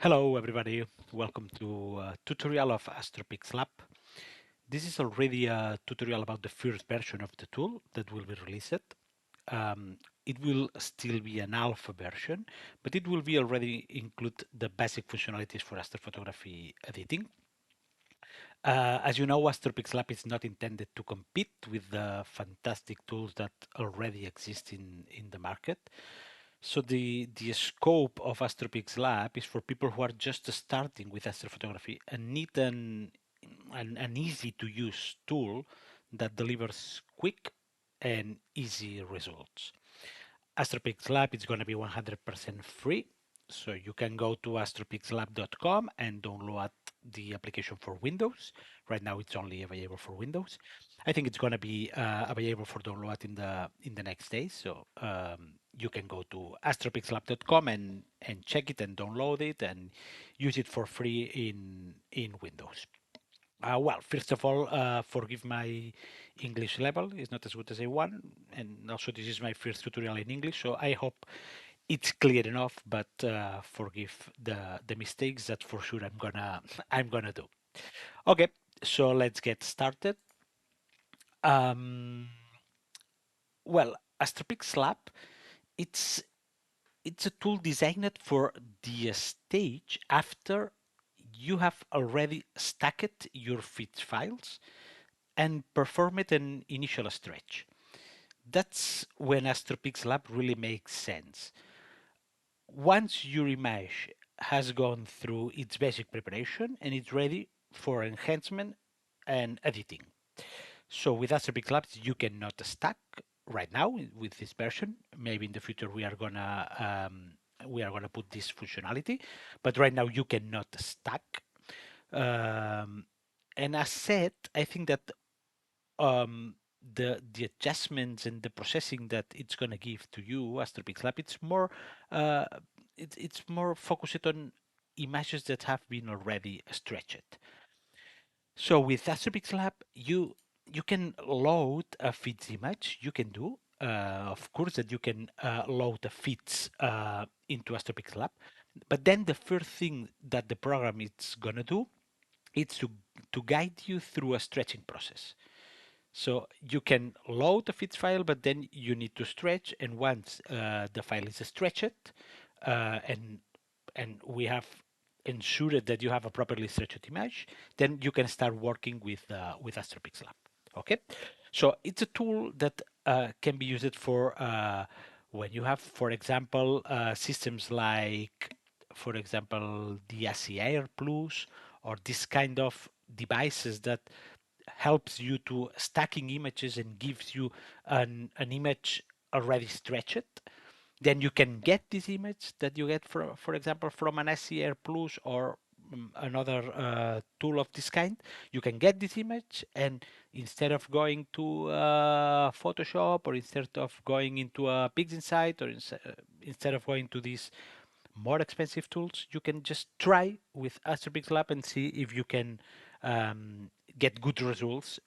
Hello everybody, welcome to a tutorial of AstroPics Lab. This is already a tutorial about the first version of the tool that will be released. It will still be an alpha version, but it will be already include the basic functionalities for astrophotography editing. As you know, AstroPics Lab is not intended to compete with the fantastic tools that already exist in the market. So the scope of AstroPics Lab is for people who are just starting with astrophotography and need an easy to use tool that delivers quick and easy results. AstroPics Lab is going to be 100% free. So you can go to astropicslab.com and download the application for Windows. Right now it's only available for Windows. I think it's going to be available for download in the next days. So you can go to astropicslab.com and check it and download it and use it for free in Windows. Well, first of all, forgive my English level. It's not as good as I want, and also this is my first tutorial in English, so I hope it's clear enough. But forgive the mistakes that for sure I'm gonna do. Okay, so let's get started. Um, well, AstroPics Lab, it's it's a tool designed for the stage after you have already stacked your feed files and performed an initial stretch. That's when AstroPics Lab really makes sense. Once your image has gone through its basic preparation and it's ready for enhancement and editing. So with AstroPics Labs, you cannot stack right now with this version. Maybe in the future we are gonna put this functionality, but right now you cannot stack. Um, and as said, I think that um, the adjustments and the processing that it's gonna give to you, AstroPics Lab, uh, it's more focused on images that have been already stretched. So with AstroPics Lab, you can load a feeds image. You can do, of course, that you can load the feeds into AstroPics Lab. But then the first thing that the program is gonna do is to guide you through a stretching process. So you can load the feeds file, but then you need to stretch. And once the file is stretched, and we have ensured that you have a properly stretched image, then you can start working with AstroPics Lab. Okay, so it's a tool that can be used for when you have, for example, systems like, for example, the ACR Plus or this kind of devices that helps you to stacking images and gives you an image already stretched. Then you can get this image that you get from, for example, from an SCR Plus or another tool of this kind. You can get this image, and instead of going to Photoshop, or instead of going into a PixInsight, or instead of going to these more expensive tools, you can just try with AstroPics Lab and see if you can get good results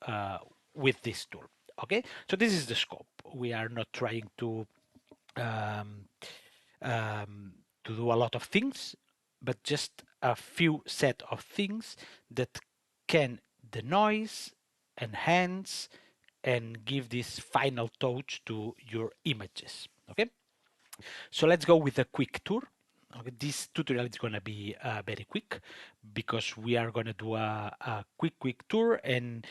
with this tool. Okay, so this is the scope. We are not trying um, to do a lot of things, but just a few set of things that can denoise, enhance, and give this final touch to your images. Okay, so let's go with a quick tour. Okay, this tutorial is going to be very quick because we are going to do a quick tour, and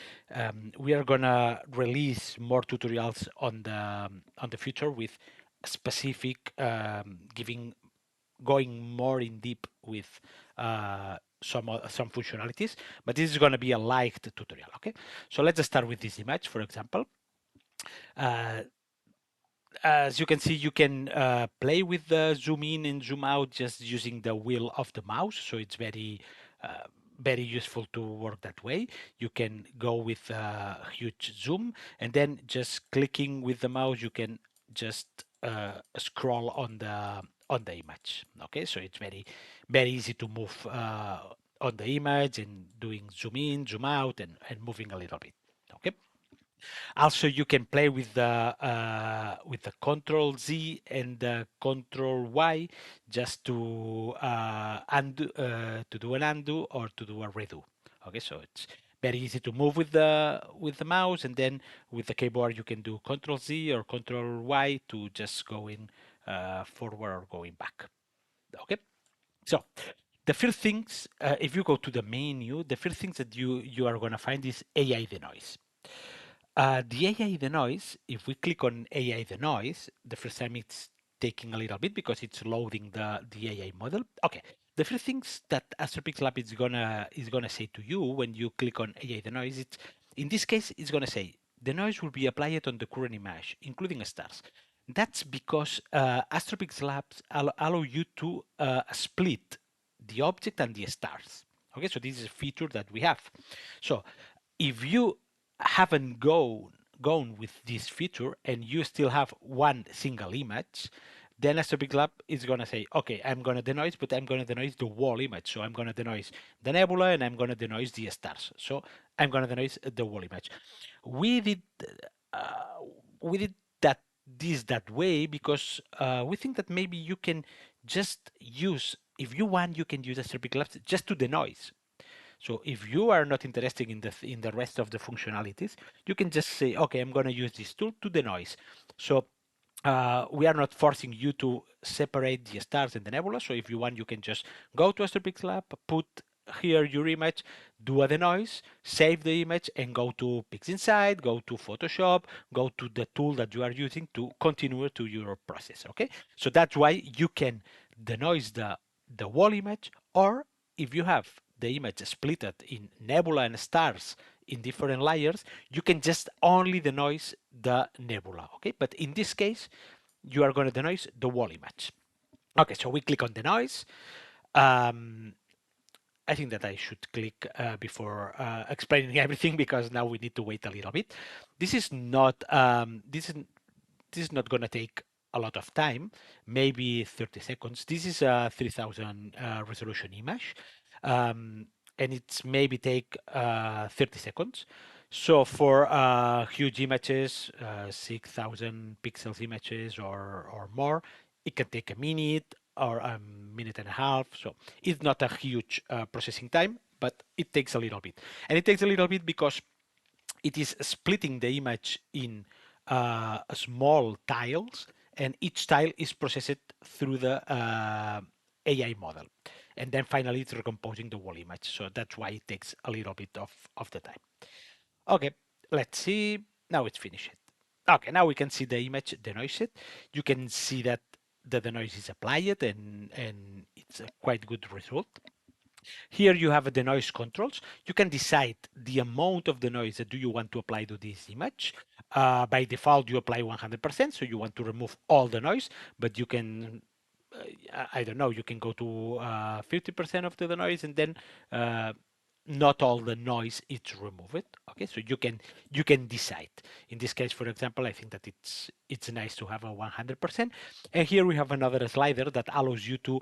we are going to release more tutorials on the future with specific giving going more in deep with some functionalities, but this is going to be a liked tutorial. Okay, so let's start with this image, for example. uh, as you can see, you can play with the zoom in and zoom out just using the wheel of the mouse. So it's very useful to work that way. You can go with a huge zoom, and then just clicking with the mouse, you can just scroll on the image. Okay, so it's very easy to move on the image and doing zoom in, zoom out, and moving a little bit. Okay. Also, you can play with the Control Z and the Control Y just to undo to do an undo or to do a redo. Okay, so it's very easy to move with the mouse, and then with the keyboard you can do Control Z or Control Y to just going forward or going back. Okay, so the first things, if you go to the menu, the first things that you are gonna find is AI denoise. The AI denoise, if we click on AI denoise, the first time it's taking a little bit because it's loading the AI model. Okay, the first things that AstroPicsLab is gonna say to you when you click on AI denoise, it's in this case it's gonna say the noise will be applied on the current image, including stars. That's because AstroPics Labs allow you to split the object and the stars. Okay, so this is a feature that we have. So if you haven't gone with this feature and you still have one single image, then AstroPicsLab is gonna say, okay, I'm gonna denoise, but I'm gonna denoise the whole image. So I'm gonna denoise the nebula and I'm gonna denoise the stars. So I'm gonna denoise the whole image. We did uh, we did that way because we think that maybe you can just use, if you want, you can use AstroPicsLab just to denoise. So if you are not interested in the rest of the functionalities, you can just say, okay, I'm going to use this tool to denoise. So we are not forcing you to separate the stars and the nebula. So if you want, you can just go to AstroPics Lab, put here your image, do a denoise, save the image, and go to PixInsight, go to Photoshop, go to the tool that you are using to continue to your process. Okay, so that's why you can denoise the whole image, or if you have the image split in nebula and stars in different layers, you can just only denoise the nebula. Okay, but in this case, you are going to denoise the whole image. Okay, so we click on denoise. Um, I think that I should click before explaining everything because now we need to wait a little bit. This is not this is not going to take a lot of time, maybe 30 seconds. This is a 3000 resolution image, and it's maybe take 30 seconds. So for huge images, 6000 pixels images or more, it can take a minute or a minute and a half. So it's not a huge processing time, but it takes a little bit. And it takes a little bit because it is splitting the image in small tiles, and each tile is processed through the AI model. And then finally, it's recomposing the whole image. So that's why it takes a little bit of the time. Okay, let's see. Now it's finished. Okay, now we can see the image denoised. You can see that the denoise is applied and it's a quite good result. Here you have the noise controls. You can decide the amount of the noise that do you want to apply to this image. By default, you apply 100%, so you want to remove all the noise, but you can, I don't know, you can go to 50% of the noise and then not all the noise is removed. Okay, so you can decide. In this case, for example, I think that it's nice to have a 100%. And here we have another slider that allows you to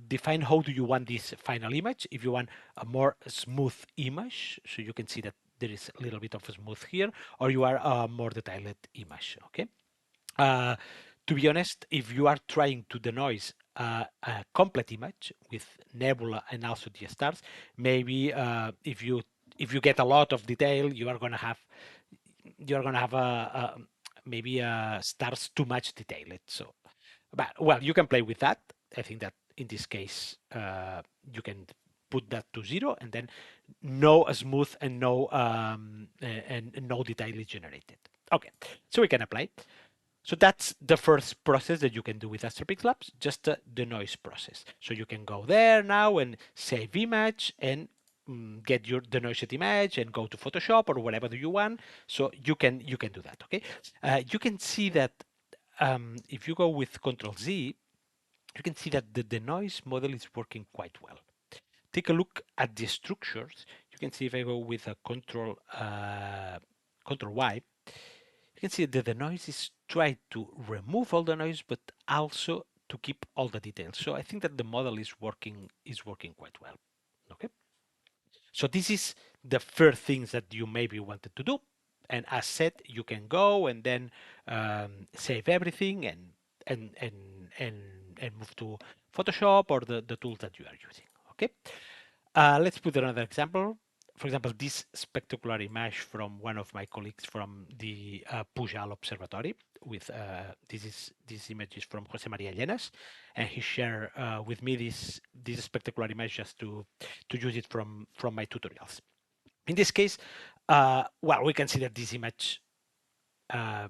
define how do you want this final image. If you want a more smooth image, so you can see that there is a little bit of a smooth here, or you are a more detailed image. Okay. Uh, to be honest, if you are trying to denoise a complete image with nebula and also the stars, maybe if you get a lot of detail, you're gonna have a maybe stars too much detailed. So, but well, you can play with that. I think that in this case, you can put that to 0, and then no smooth and no detail is generated. Okay, so we can apply. So that's the first process that you can do with AstroPics Labs, just the noise process. So you can go there now and save image and get your denoised image and go to Photoshop or whatever do you want. So you can do that. Okay, you can see that if you go with Control Z, you can see that the noise model is working quite well. Take a look at the structures. You can see if I go with a Control Y, you can see that the noise is trying to remove all the noise, but also to keep all the details. So I think that the model is working quite well. Okay. So this is the first things that you maybe wanted to do. And as said, you can go and then save everything and and and and move to Photoshop or the tools that you are using. Okay. Let's put another example. For example, this spectacular image from one of my colleagues from the Pujal Observatory. With this image is from Jose Maria Llenas, and he shared with me this spectacular image just to use it from my tutorials. In this case, well, we can see that this image uh,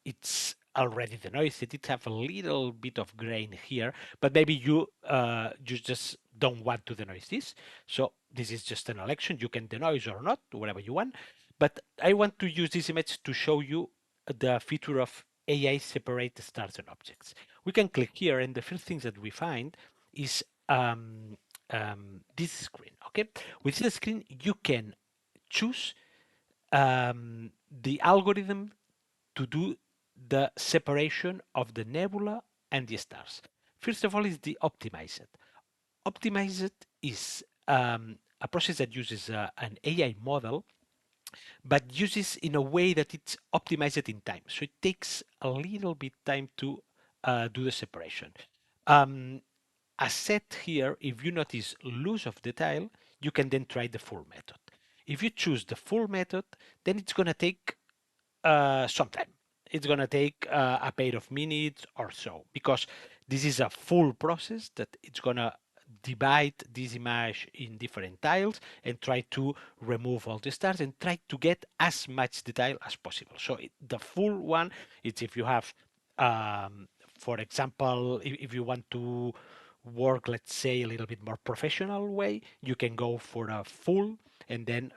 it's already denoised. It did have a little bit of grain here, but maybe you just don't want to denoise this. So this is just an election. You can denoise or not, whatever you want. But I want to use this image to show you the feature of AI separate stars and objects. We can click here, and the first things that we find is this screen. Okay, with this screen you can choose the algorithm to do the separation of the nebula and the stars. First of all is the optimized. Optimized is a process that uses an AI model, but uses in a way that it's optimized in time. So it takes a little bit time to do the separation. Um, as said here, if you notice loss of detail, you can then try the full method. If you choose the full method, then it's going to take some time. It's going to take a pair of minutes or so, because this is a full process that it's going to divide this image in different tiles and try to remove all the stars and try to get as much detail as possible. So the full one, it's if you have, for example, if you want to work, let's say, a little bit more professional way, you can go for a full and then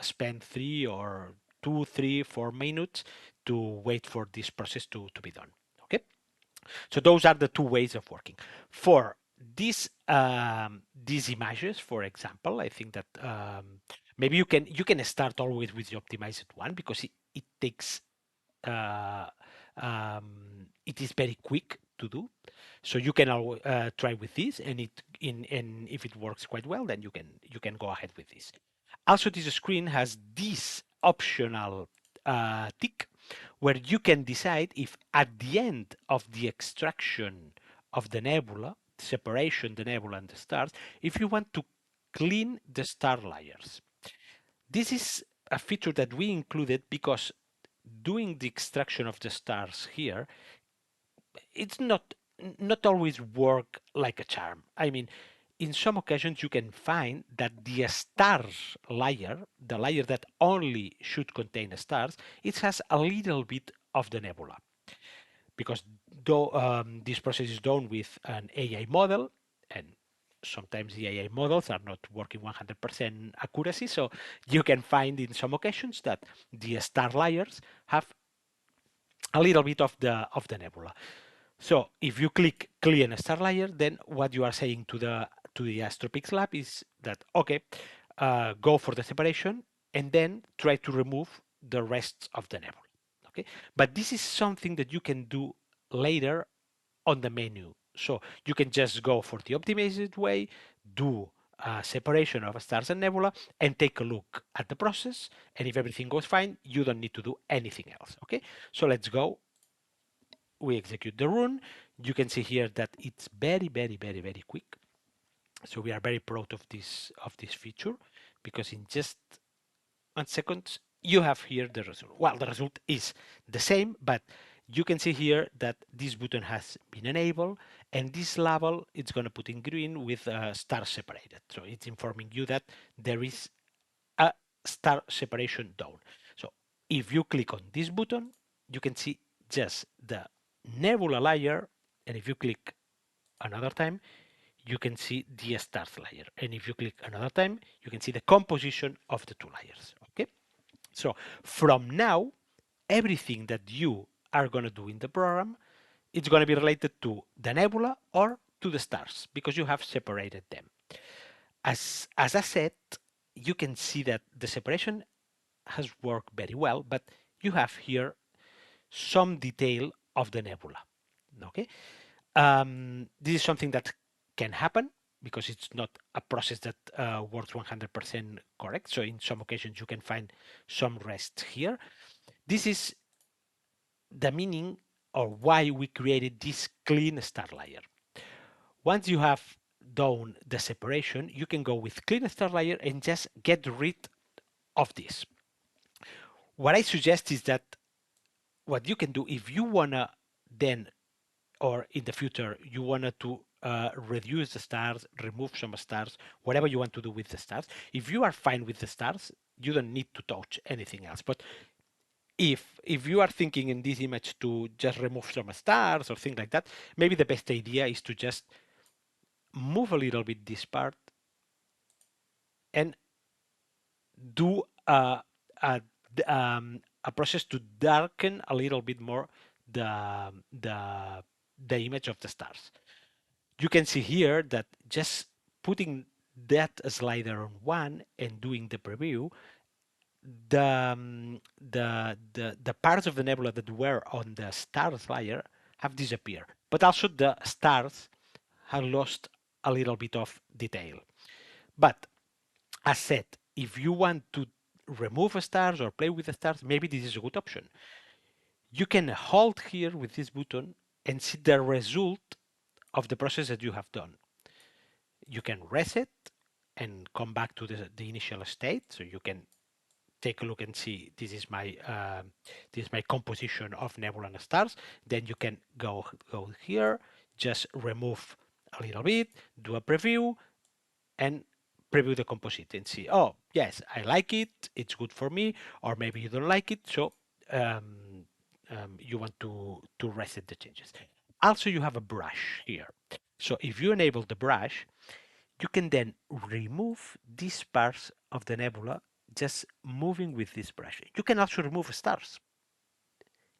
spend 2, 3, 4 minutes to wait for this process to be done. Okay, so those are the two ways of working. For these images, for example, I think that maybe you can start always with the optimized one, because it takes uh, it is very quick to do. So you can try with this, and and if it works quite well, then you can go ahead with this. Also, this screen has this optional tick where you can decide if at the end of the extraction of the nebula, separation the nebula and the stars, if you want to clean the star layers. This is a feature that we included because doing the extraction of the stars here, it's not always work like a charm. I mean, in some occasions you can find that the stars layer, the layer that only should contain stars, it has a little bit of the nebula, because though this process is done with an AI model, and sometimes the AI models are not working 100% accuracy, so you can find in some occasions that the star layers have a little bit of the nebula. So if you click clean star layer, then what you are saying to the AstroPics Lab is that, okay, go for the separation and then try to remove the rest of the nebula. Okay, but this is something that you can do later on the menu. So you can just go for the optimized way, do a separation of stars and nebula, and take a look at the process. And if everything goes fine, you don't need to do anything else. Okay, so let's go. We execute the run. You can see here that it's very, very, very, very quick. So we are very proud of this feature, because in just 1 second you have here the result. Well, the result is the same, but you can see here that this button has been enabled, and this label it's going to put in green with star separated. So it's informing you that there is a star separation done. So if you click on this button, you can see just the nebula layer, and if you click another time, you can see the stars layer, and if you click another time, you can see the composition of the two layers. Okay, so from now, everything that you are going to do in the program, it's going to be related to the nebula or to the stars, because you have separated them. As I said, you can see that the separation has worked very well, but you have here some detail of the nebula. Okay, this is something that can happen because it's not a process that works 100% correct. So in some occasions you can find some rest here. This is the meaning or why we created this clean star layer. Once you have done the separation, you can go with clean star layer and just get rid of this. What I suggest is that what you can do if you wanna then or in the future you wanted to reduce the stars, remove some stars, whatever you want to do with the stars. If you are fine with the stars, you don't need to touch anything else. But if you are thinking in this image to just remove some stars or things like that, maybe the best idea is to just move a little bit this part and do a process to darken a little bit more the the the image of the stars. You can see here that just putting that slider on one and doing the preview, the parts of the nebula that were on the stars layer have disappeared, but also the stars have lost a little bit of detail. But as said, if you want to remove stars or play with the stars, maybe this is a good option. You can hold here with this button and see the result of the process that you have done. You can reset and come back to the initial state. So you can take a look and see this is my composition of nebula and stars. Then you can go here, just remove a little bit, do a preview, and preview the composite and see, oh yes, I like it, it's good for me, or maybe you don't like it, so you want to reset the changes. Also, you have a brush here. So if you enable the brush, you can then remove these parts of the nebula just moving with this brush. You can also remove stars.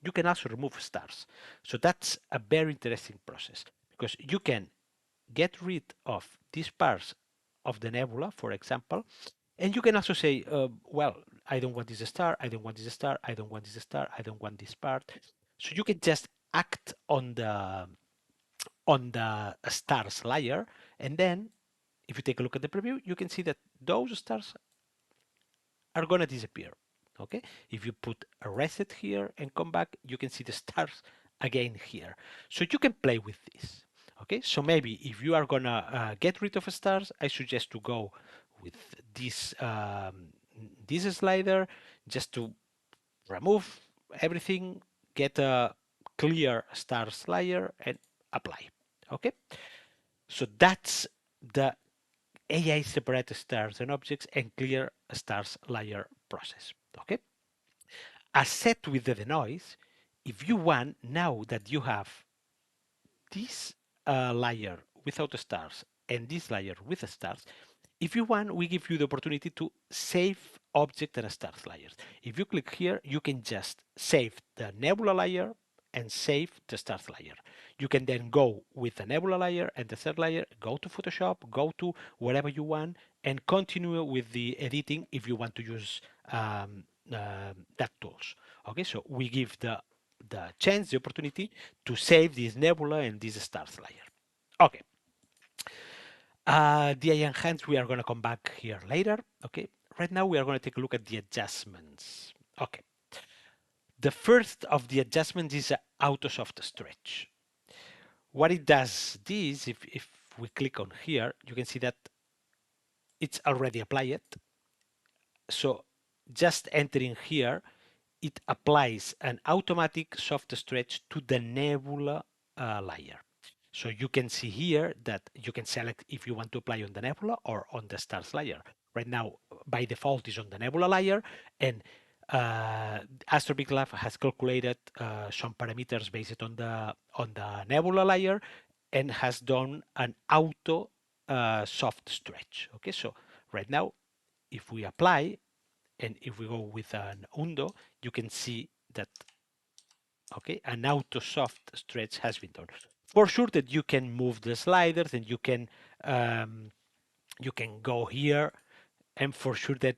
You can also remove stars. So that's a very interesting process because you can get rid of these parts of the nebula, for example, and you can also say, well, I don't want this star, I don't want this star, I don't want this star, I don't want this part. So you can just act on the stars layer, and then if you take a look at the preview, you can see that those stars are gonna disappear. Okay, if you put a reset here and come back, you can see the stars again here. So you can play with this. Okay, so maybe if you are gonna get rid of stars, I suggest to go with this slider just to remove everything, get a clear stars layer and apply. Okay, so that's the AI separate stars and objects and clear stars layer process. Okay. As set with the denoise, if you want, now that you have this layer without the stars and this layer with the stars, if you want, we give you the opportunity to save object and stars layers. If you click here, you can just save the nebula layer and save the stars layer. You can then go with the nebula layer and the third layer, go to Photoshop, go to wherever you want, and continue with the editing if you want to use that tools. Okay, so we give the chance, the opportunity to save this nebula and this stars layer. Okay. The enhance, we are going to come back here later. Okay. Right now, we are going to take a look at the adjustments. Okay. The first of the adjustments is auto soft stretch. What it does this, if we click on here, you can see that it's already applied. So just entering here, it applies an automatic soft stretch to the nebula layer. So you can see here that you can select if you want to apply on the nebula or on the stars layer. Right now, by default, is on the nebula layer, and AstroPics Lab has calculated some parameters based on the nebula layer and has done an auto soft stretch. Okay, so right now, if we apply and if we go with an undo, you can see that okay, an auto soft stretch has been done. For sure that you can move the sliders and you can go here, and for sure that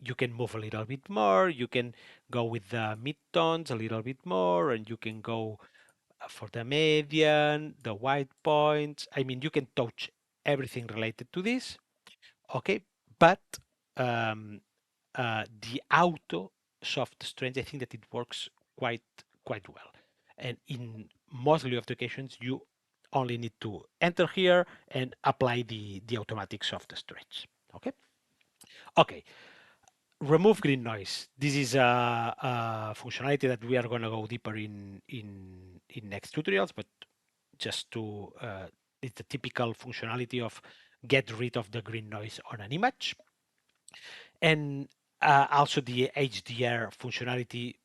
you can move a little bit more. You can go with the midtones a little bit more, and you can go for the median, the white points. I mean, you can touch everything related to this. Okay, but um, the auto soft strange, I think that it works quite well. And in mostly of the occasions, you only need to enter here and apply the automatic soft stretch. Okay. Okay. Remove green noise. This is a functionality that we are going to go deeper in next tutorials, but just to it's a typical functionality of get rid of the green noise on an image. And also the HDR functionality,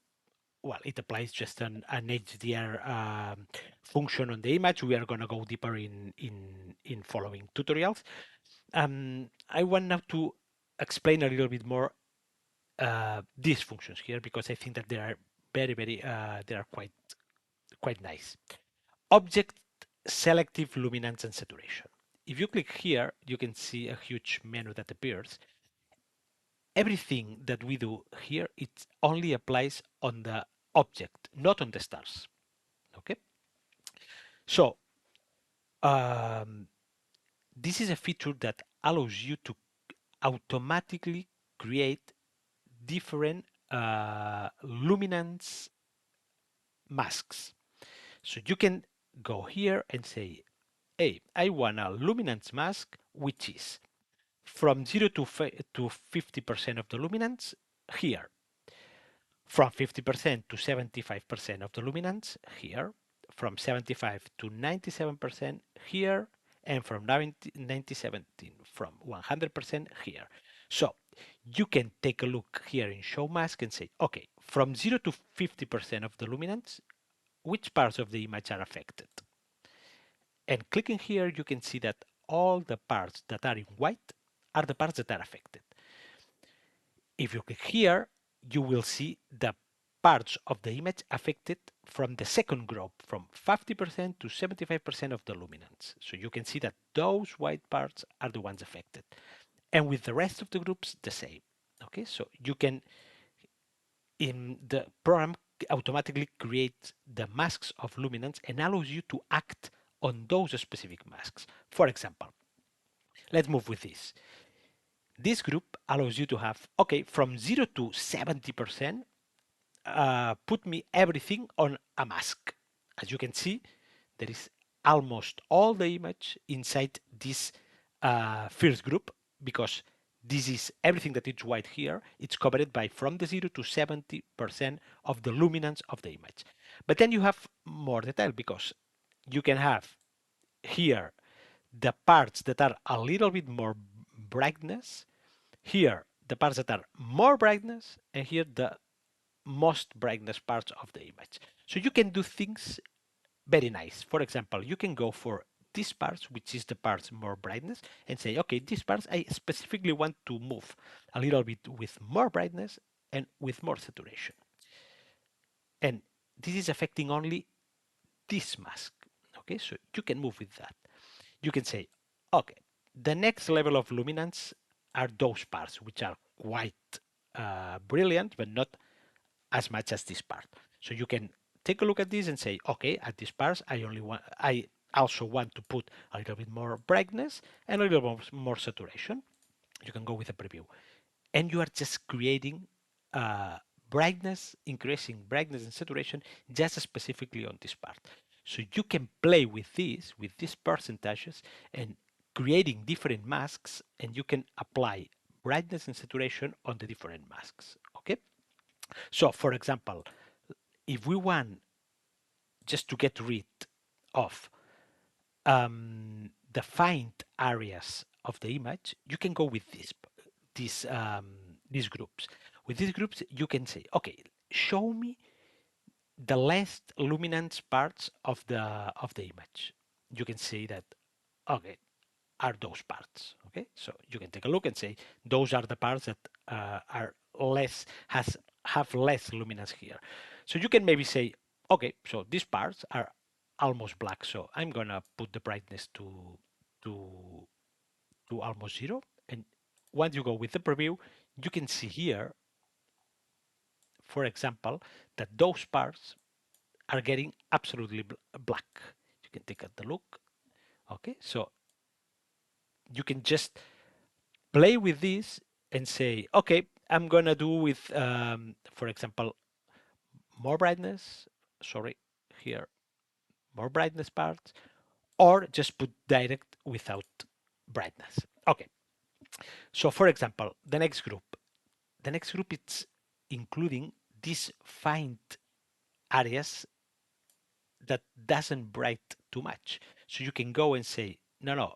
well, it applies just an HDR function on the image. We are going to go deeper in following tutorials. I want now to explain a little bit more these functions here because I think that they are they are quite nice. Object selective luminance and saturation. If you click here, you can see a huge menu that appears. Everything that we do here, it only applies on the object, not on the stars. Okay. So um, this is a feature that allows you to automatically create different luminance masks. So you can go here and say, hey, I want a luminance mask which is from 0 to 50% of the luminance here, from 50% to 75% of the luminance here, from 75 to 97% here, and from 97 from 100% here. So you can take a look here in show mask and say, okay, from 0 to 50% of the luminance, which parts of the image are affected? And clicking here, you can see that all the parts that are in white are the parts that are affected. If you click here, you will see the parts of the image affected from the second group, from 50% to 75% of the luminance. So you can see that those white parts are the ones affected. And with the rest of the groups, the same. Okay, so you can, in the program, automatically create the masks of luminance and allows you to act on those specific masks. For example, let's move with this. This group allows you to have, okay, from 0 to 70%, put me everything on a mask. As you can see, there is almost all the image inside this first group because this is everything that is white here. It's covered by from the 0 to 70% of the luminance of the image. But then you have more detail because you can have here the parts that are a little bit more brightness, here the parts that are more brightness, and here the most brightness parts of the image. So you can do things very nice. For example, you can go for these parts, which is the parts more brightness, and say, okay, these parts I specifically want to move a little bit with more brightness and with more saturation. And this is affecting only this mask. Okay, so you can move with that. You can say, okay, the next level of luminance are those parts which are quite brilliant, but not as much as this part. So you can take a look at this and say, okay, at this part, I also want to put a little bit more brightness and a little more saturation. You can go with a preview. And you are just creating uh, brightness, increasing brightness and saturation just specifically on this part. So you can play with these percentages and creating different masks, and you can apply brightness and saturation on the different masks. Okay. So for example, if we want just to get rid of the faint areas of the image, you can go with these these groups. With these groups, you can say, okay, show me the less luminance parts of the image. You can say that, okay, are those parts. Okay, so you can take a look and say those are the parts that are less have less luminance here. So you can maybe say, okay, so these parts are almost black, so I'm gonna put the brightness to to almost zero. And once you go with the preview, you can see here, for example, that those parts are getting absolutely black. You can take a look. Okay, so you can just play with this and say, okay, I'm gonna do with, for example, more brightness, sorry, here, more brightness parts, or just put direct without brightness. Okay, so for example, the next group it's including these find areas that doesn't bright too much. So you can go and say, no, no,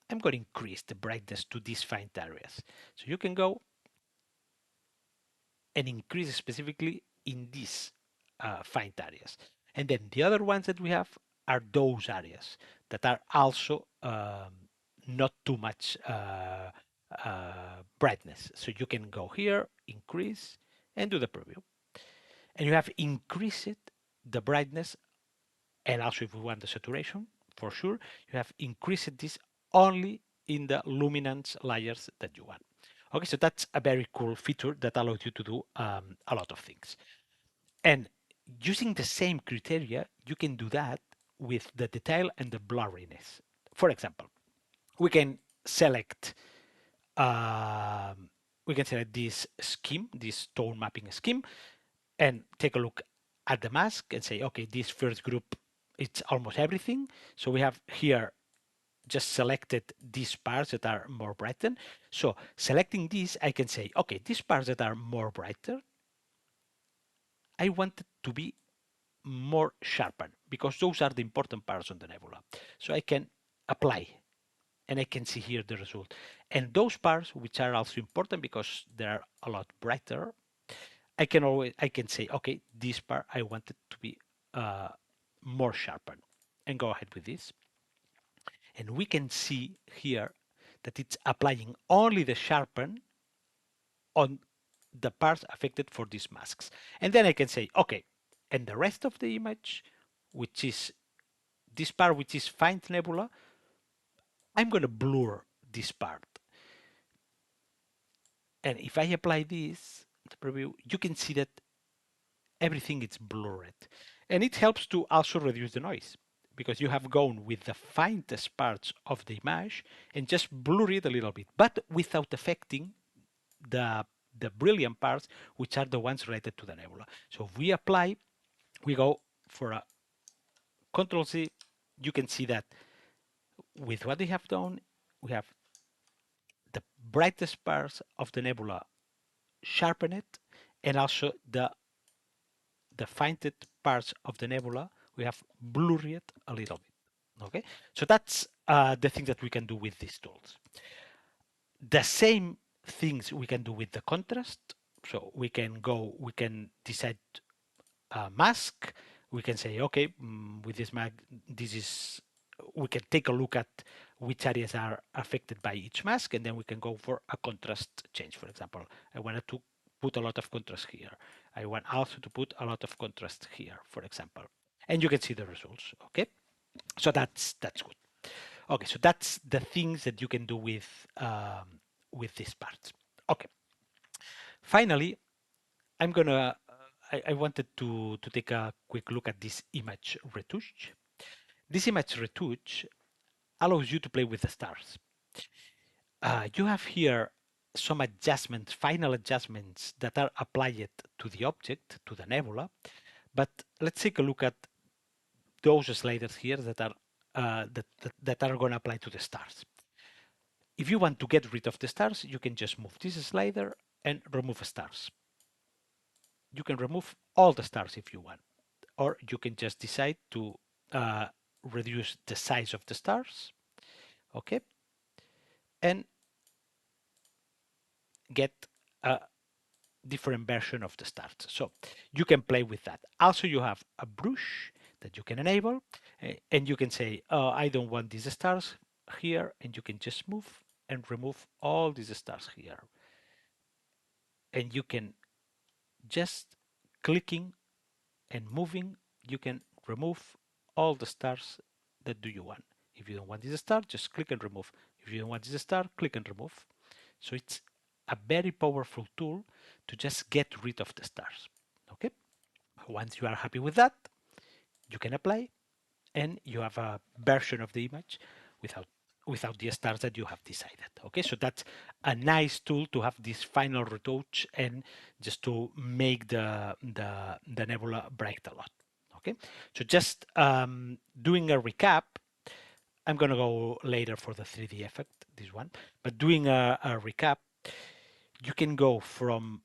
I'm going to increase the brightness to these find areas. So you can go and increase specifically in these find areas. And then the other ones that we have are those areas that are also not too much brightness. So you can go here, increase, and do the preview. And you have increased the brightness, and also if we want the saturation, for sure, you have increased this only in the luminance layers that you want. Okay, so that's a very cool feature that allows you to do a lot of things. And using the same criteria, you can do that with the detail and the blurriness. For example, we can select this scheme, this tone mapping scheme, and take a look at the mask and say, okay, this first group, it's almost everything. So we have here just selected these parts that are more brightened. So selecting these, I can say, okay, these parts that are more brighter, I want it to be more sharpened because those are the important parts on the nebula. So I can apply and I can see here the result. And those parts, which are also important because they're a lot brighter, I can say, okay, this part I want it to be more sharpened, and go ahead with this. And we can see here that it's applying only the sharpen on the parts affected for these masks. And then I can say, okay, and the rest of the image, which is this part, which is faint nebula, I'm going to blur this part. And if I apply this, the preview, you can see that everything is blurred. And it helps to also reduce the noise because you have gone with the faintest parts of the image and just blur it a little bit, but without affecting the brilliant parts, which are the ones related to the nebula. So if we apply, we go for a Control C, you can see that with what we have done, we have the brightest parts of the nebula sharpened, and also the fainted parts of the nebula we have blurred it a little bit. Okay, so that's the thing that we can do with these tools. The same things we can do with the contrast. So we can decide a mask. We can say, okay, with this mask, we can take a look at which areas are affected by each mask, and then we can go for a contrast change. For example, I wanted to put a lot of contrast here. I want also to put a lot of contrast here, for example. And you can see the results, okay? So that's good. Okay, so that's the things that you can do with these parts. Okay. Finally, I'm gonna. I wanted to take a quick look at this image retouche. This image retouche allows you to play with the stars. You have here some adjustments, final adjustments that are applied to the object, to the nebula. But let's take a look at those sliders here that are that are going to apply to the stars. If you want to get rid of the stars, you can just move this slider and remove stars. You can remove all the stars if you want, or you can just decide to uh, reduce the size of the stars, okay, and get a different version of the stars. So you can play with that. Also, you have a brush that you can enable, and you can say, oh, I don't want these stars here, and you can just move and remove all these stars here. And you can just clicking and moving, you can remove all the stars that do you want. If you don't want this star, just click and remove. If you don't want this star, click and remove. So it's a very powerful tool to just get rid of the stars. Okay. Once you are happy with that, you can apply and you have a version of the image without without the stars that you have decided. Okay, so that's a nice tool to have this final retouch and just to make the nebula bright a lot. Okay, so just doing a recap. I'm gonna go later for the 3D effect, this one, but doing a recap, you can go from,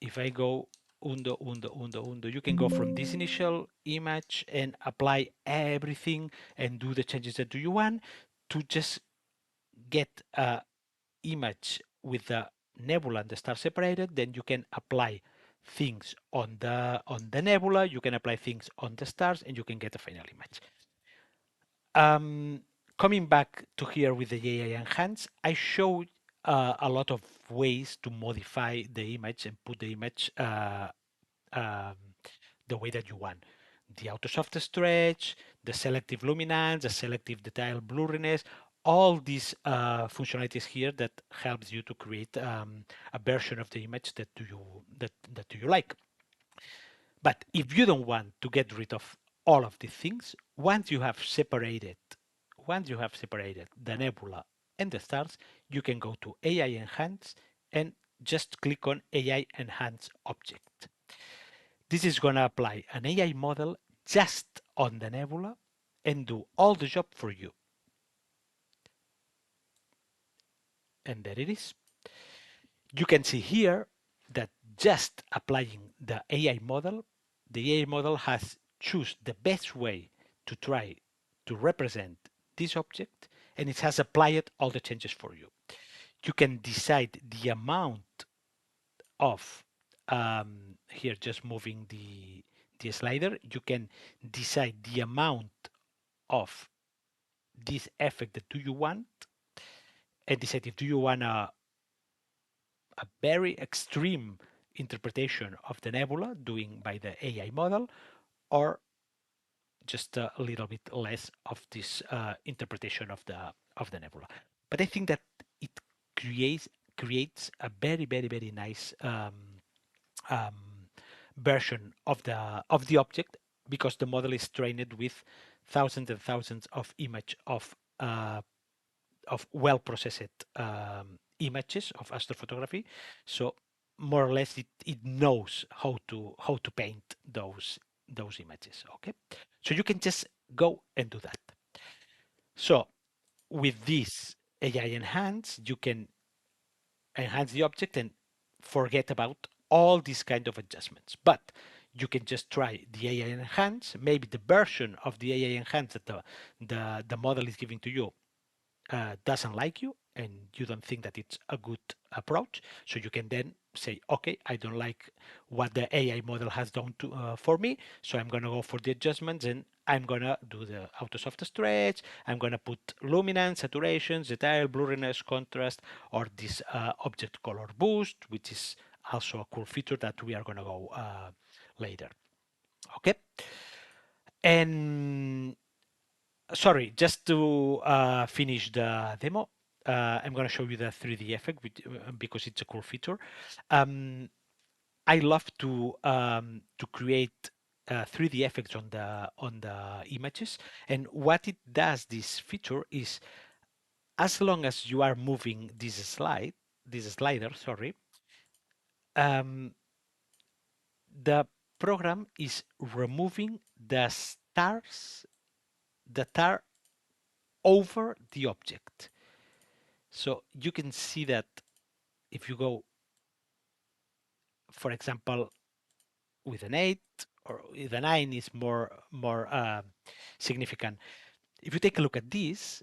if I go undo, you can go from this initial image and apply everything and do the changes that do you want to just get a image with the nebula and the star separated. Then you can apply things on the nebula, you can apply things on the stars, and you can get a final image. Um, Coming back to here with the AI Enhance, I showed a lot of ways to modify the image and put the image um, the way that you want. The auto soft stretch, the selective luminance, the selective detail blurriness, all these functionalities here that helps you to create a version of the image that do you like. But if you don't want to get rid of all of these things, once you have separated the nebula and the stars, you can go to AI Enhance and just click on AI Enhance Object. This is going to apply an AI model just on the nebula and do all the job for you. And there it is. You can see here that just applying the AI model has choose the best way to try to represent this object, and it has applied all the changes for you. You can decide the amount of here, just moving the slider, you can decide the amount of this effect that do you want, and decide if do you want a very extreme interpretation of the nebula doing by the AI model, or just a little bit less of this interpretation of the nebula. But I think that it creates a very nice um, version of the object, because the model is trained with thousands and thousands of image of well processed images of astrophotography. So more or less it knows how to paint those images. Okay, so you can just go and do that. So with this AI enhance, you can enhance the object and forget about all these kind of adjustments. But you can just try the AI enhance, maybe the version of the AI enhance that the model is giving to you doesn't like you and you don't think that it's a good approach. So you can then say, okay, I don't like what the AI model has done for me. So I'm going to go for the adjustments and I'm going to do the auto soft stretch. I'm going to put luminance, saturation, detail, blurriness, contrast, or this object color boost, which is also a cool feature that we are going to go later. Okay. And sorry, just to finish the demo, I'm going to show you the 3D effect because it's a cool feature. I love to create 3D effects on the images, and what it does, this feature, is as long as you are moving this slider, sorry, um, the program is removing the stars that are over the object. So you can see that if you go, for example, with an 8 or with a 9 is more significant. If you take a look at this,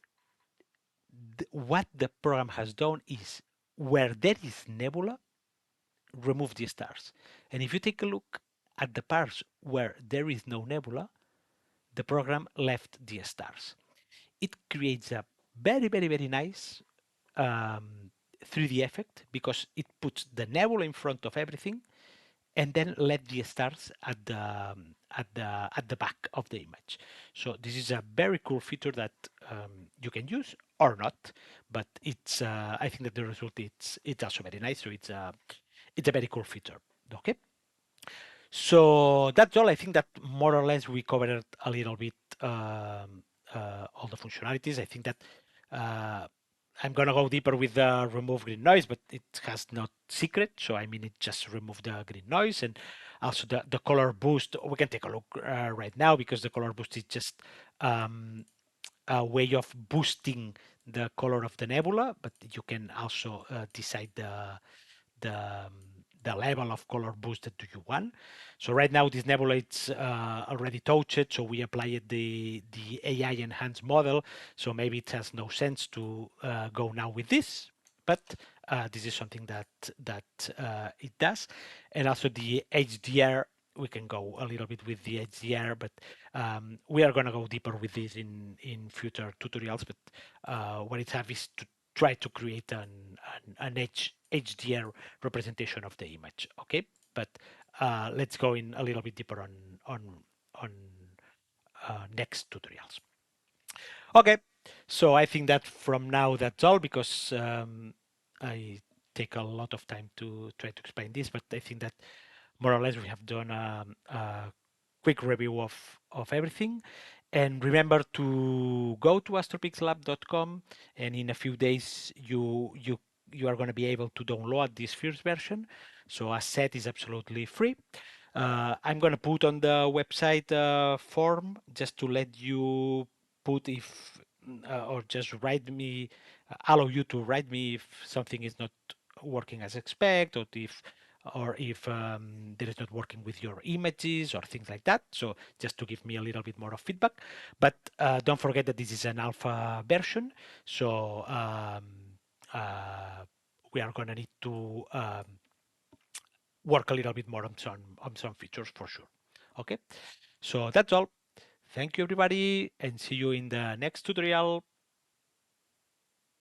what the program has done is where there is nebula, remove the stars. And if you take a look at the parts where there is no nebula, the program left the stars. It creates a very nice 3D effect because it puts the nebula in front of everything and then let the stars at the back of the image. So this is a very cool feature that you can use or not, but it's I think that the result it's also very nice. So it's a very cool feature. Okay. So that's all. I think that more or less we covered a little bit all the functionalities. I think that uh, I'm gonna go deeper with the remove green noise, but it has not secret. So I mean, it just remove the green noise, and also the color boost. We can take a look right now because the color boost is just um, a way of boosting the color of the nebula, but you can also decide the um, the level of color boost that do you want. So right now this nebula it's already touched, so we applied the AI enhanced model. So maybe it has no sense to go now with this, but this is something that it does, and also the HDR. We can go a little bit with the HDR, but we are gonna go deeper with this in future tutorials. But what it have is to try to create an HDR representation of the image. Okay, but let's go in a little bit deeper on next tutorials. Okay, so I think that from now that's all because I take a lot of time to try to explain this, but I think that more or less we have done a quick review of everything. And remember to go to astropicslab.com, and in a few days you are going to be able to download this first version. So a set is absolutely free. I'm going to put on the website form just to let you put if or just write me, allow you to write me if something is not working as expected, or if there is not working with your images or things like that. So just to give me a little bit more of feedback. But don't forget that this is an alpha version. So uh, we are going to need to work a little bit more on some features for sure. Okay. So that's all. Thank you everybody and see you in the next tutorial.